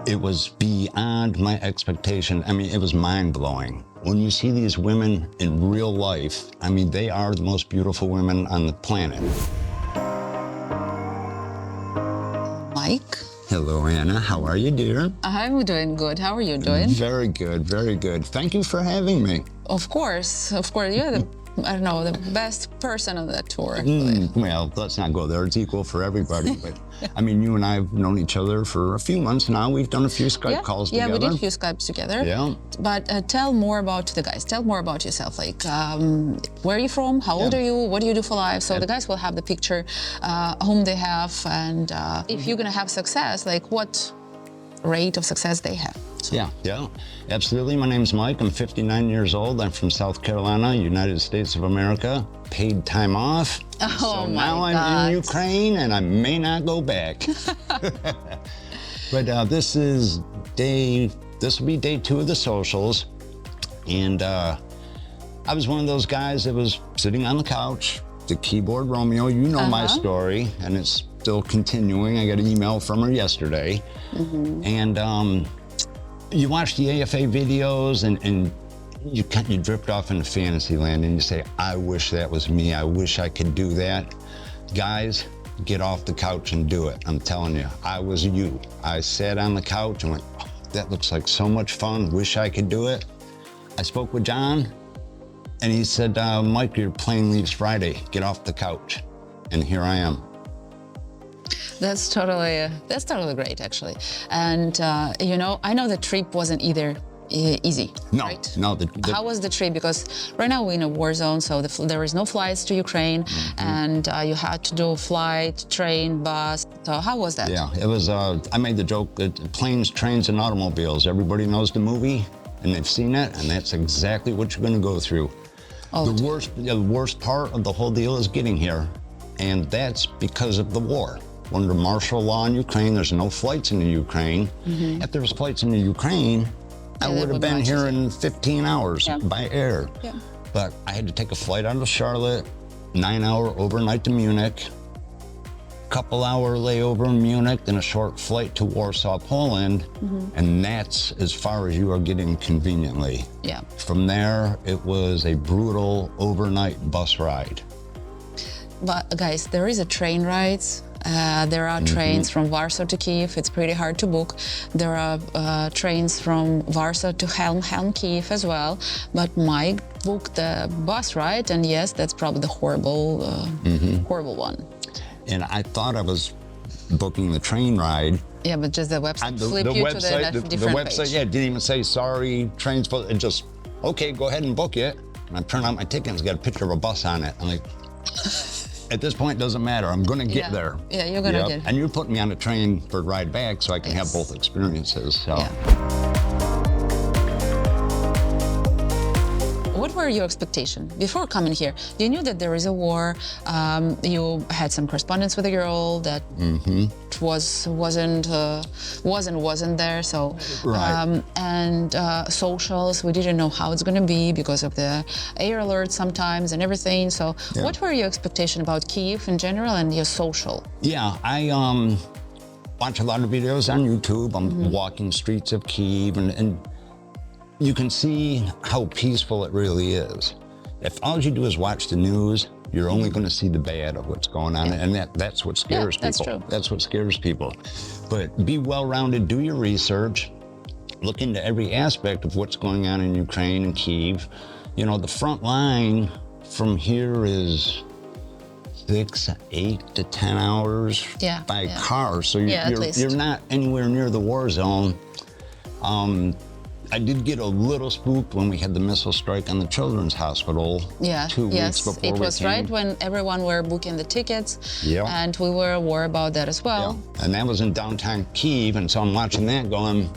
It was beyond my expectation. I mean, it was mind-blowing. When you see these women in real life, I mean, they are the most beautiful women on the planet. Mike? Hello, Anna. How are you, dear? I'm doing good. How are you doing? Very good, very good. Thank you for having me. Of course. You're the, I don't know, the best person on that tour. Well, let's not go there. It's equal for everybody. But I mean, you and I have known each other for a few months now. We've done a few Skype calls together. Yeah, we did a few Skypes together. Yeah. But tell more about the guys. Tell more about yourself. Like, where are you from? How old are you? What do you do for life? So the guys will have the picture, whom they have, and if you're gonna have success, like what rate of success they have. So. Yeah, absolutely. My name's Mike. I'm 59 years old. I'm from South Carolina, United States of America. Paid time off. Oh, so my now God. I'm in Ukraine and I may not go back. But this will be day 2 of the socials. And I was one of those guys that was sitting on the couch, the keyboard Romeo. You know my story, and it's still continuing. I got an email from her yesterday. And you watch the AFA videos and you drift off into fantasy land and you say, I wish that was me. I wish I could do that. Guys, get off the couch and do it. I'm telling you, I was you. I sat on the couch and went, oh, that looks like so much fun. Wish I could do it. I spoke with John and he said, Mike, your plane leaves Friday. Get off the couch. And here I am. That's totally great, actually. And you know, I know the trip wasn't either easy. No, right? no. How was the trip? Because right now we're in a war zone, so there is no flights to Ukraine, and you had to do flight, train, bus. So how was that? Yeah, it was. I made the joke that planes, trains, and automobiles. Everybody knows the movie, and they've seen it, and that's exactly what you're going to go through. Oh, The worst part of the whole deal is getting here, and that's because of the war. Under martial law in Ukraine, there's no flights into Ukraine. If there was flights into Ukraine, I would have been here in 15 hours by air. Yeah. But I had to take a flight out of Charlotte, 9-hour overnight to Munich, couple-hour layover in Munich, then a short flight to Warsaw, Poland, and that's as far as you are getting conveniently. Yeah. From there, it was a brutal overnight bus ride. But guys, there is a train rides. There are trains from Warsaw to Kiev. It's pretty hard to book. There are trains from Warsaw to Helm, Kiev as well. But Mike booked the bus ride, and yes, that's probably the horrible one. And I thought I was booking the train ride. Yeah, but just the website flip you to the different the website, page. yeah, it didn't even say, sorry, train's full. It just, okay, go ahead and book it. And I turned out my ticket and it's got a picture of a bus on it. I'm like, at this point, it doesn't matter. I'm going to get there. Yeah, you're going to get it. And you're putting me on a train for a ride back so I can have both experiences. So. Yeah. What were your expectations before coming here? You knew that there is a war. You had some correspondence with a girl that wasn't there. So and socials, we didn't know how it's going to be because of the air alerts sometimes and everything. So what were your expectations about Kiev in general and your social? Yeah, I watch a lot of videos on YouTube. I'm walking streets of Kiev and you can see how peaceful it really is. If all you do is watch the news, you're only going to see the bad of what's going on, and that's what scares people. That's true. That's what scares people. But be well-rounded, do your research, look into every aspect of what's going on in Ukraine and Kiev. You know, the front line from here is 6, 8 to 10 hours by car, so you're not anywhere near the war zone. I did get a little spooked when we had the missile strike on the Children's Hospital 2 weeks before we came. It was right when everyone were booking the tickets, and we were worried about that as well. Yeah. And that was in downtown Kiev, and so I'm watching that going,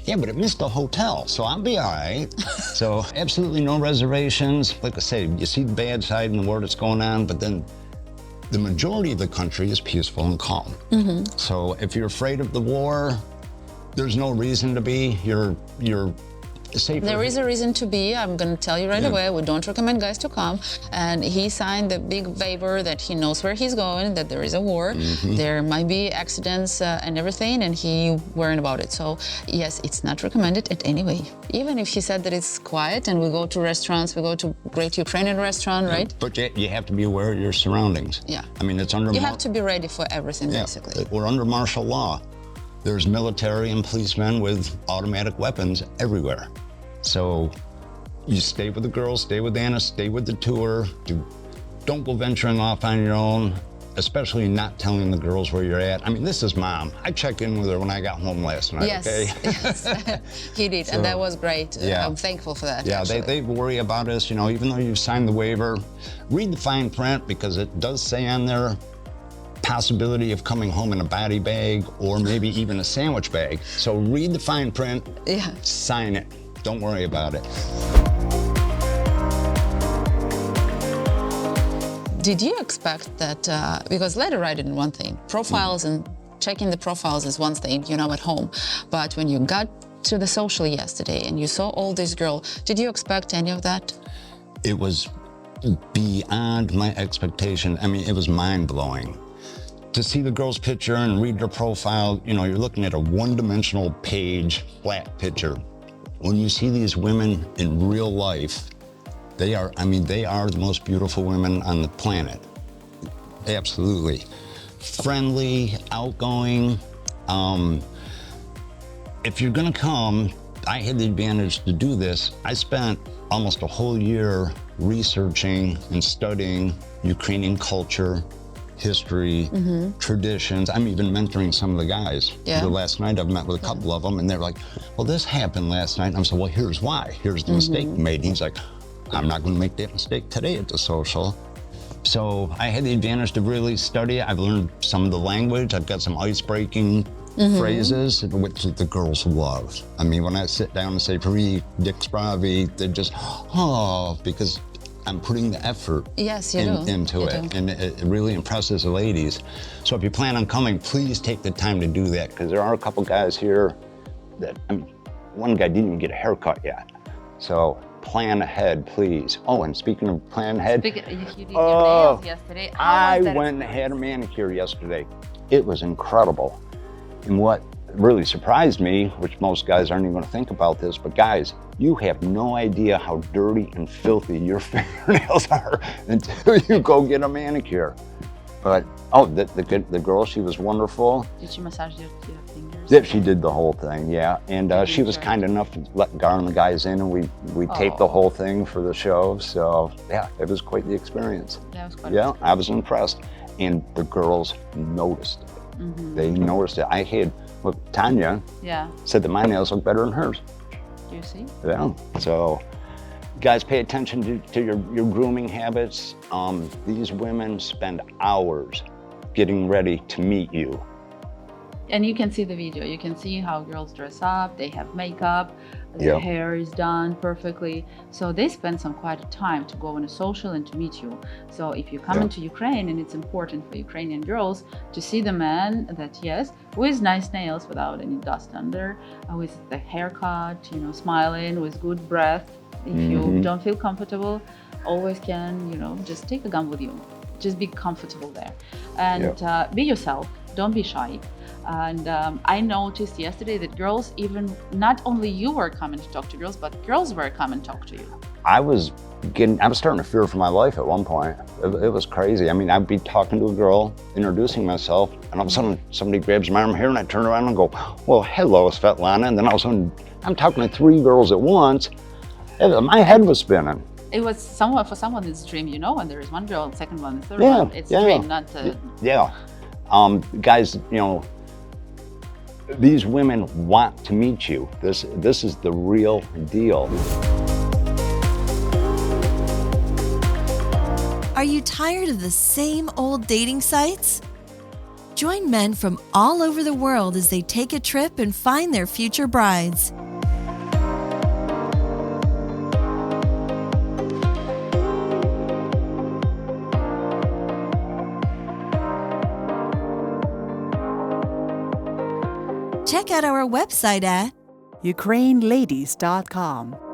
yeah, but it missed the hotel, so I'll be all right. So absolutely no reservations. Like I say, you see the bad side in the war that's going on, but then the majority of the country is peaceful and calm. So if you're afraid of the war, there's no reason to be. You're safer. There is a reason to be. I'm going to tell you right away. We don't recommend guys to come. And he signed a big waiver that he knows where he's going, that there is a war. There might be accidents and everything, and he worried about it. So yes, it's not recommended at any way. Even if he said that it's quiet and we go to restaurants, we go to great Ukrainian restaurant, right? But you have to be aware of your surroundings. Yeah. I mean, it's under... You have to be ready for everything, basically. We're under martial law. There's military and policemen with automatic weapons everywhere. So you stay with the girls, stay with Anna, stay with the tour. Don't go venturing off on your own, especially not telling the girls where you're at. I mean, this is Mom. I checked in with her when I got home last night, okay? Yes, he did, and that was great. I'm thankful for that, Yeah, they worry about us, you know, even though you signed the waiver, read the fine print because it does say on there possibility of coming home in a body bag or maybe even a sandwich bag. So read the fine print, sign it. Don't worry about it. Did you expect that, because later I didn't one thing, profiles and checking the profiles is one thing, you know, at home. But when you got to the social yesterday and you saw all these girls, did you expect any of that? It was beyond my expectation. I mean, it was mind-blowing. To see the girl's picture and read their profile, you know, you're looking at a one-dimensional page, flat picture. When you see these women in real life, they are the most beautiful women on the planet. Absolutely. Friendly, outgoing. If you're gonna come, I had the advantage to do this. I spent almost a whole year researching and studying Ukrainian culture, history, traditions. I'm even mentoring some of the guys. Yeah. Last night I've met with a couple of them and they're like, well, this happened last night. And I'm saying, well, here's why. Here's the mistake made. And he's like, I'm not gonna make that mistake today at the social. So I had the advantage to really study it. I've learned some of the language. I've got some ice-breaking phrases, which the girls love. I mean, when I sit down and say, Pri, Dick Spravi, they just, because I'm putting the effort into it, and it really impresses the ladies. So if you plan on coming, please take the time to do that, because there are a couple guys here that, I mean, one guy didn't even get a haircut yet. So plan ahead, please. Oh, and speaking of plan ahead, you did your nails yesterday. I went and had a manicure yesterday. It was incredible. And what really surprised me, which most guys aren't even gonna think about this, but guys, you have no idea how dirty and filthy your fingernails are until you go get a manicure. But, the girl, she was wonderful. Did she massage your fingers? Yeah, she did the whole thing, yeah. And she was kind enough to let Gar the guys in, and we taped the whole thing for the show. So, yeah, it was quite the experience. That was quite Yeah, I was impressed. And the girls noticed it. They noticed it. I had, Tanya said that my nails look better than hers. Do you see? Yeah, so guys, pay attention to your grooming habits. These women spend hours getting ready to meet you. And you can see the video. You can see how girls dress up. They have makeup. Their hair is done perfectly. So they spend some quite a time to go on a social and to meet you. So if you come into Ukraine, and it's important for Ukrainian girls to see the man that, yes, with nice nails without any dust under, with the haircut, you know, smiling, with good breath. If you don't feel comfortable, always can, you know, just take a gun with you. Just be comfortable there. And be yourself. Don't be shy. And I noticed yesterday that girls, even not only you were coming to talk to girls, but girls were coming to talk to you. I was starting to fear for my life at one point. It was crazy. I mean, I'd be talking to a girl, introducing myself, and all of a sudden somebody grabs my arm here and I turn around and go, well, hello, Svetlana. And then all of a sudden I'm talking to 3 girls at once. My head was spinning. It was for someone it's a dream, you know, and there is one girl, second one, the third one. It's a dream, not a... Yeah. Guys, you know, these women want to meet you. This is the real deal. Are you tired of the same old dating sites? Join men from all over the world as they take a trip and find their future brides. Check out our website at ukraineladies.com.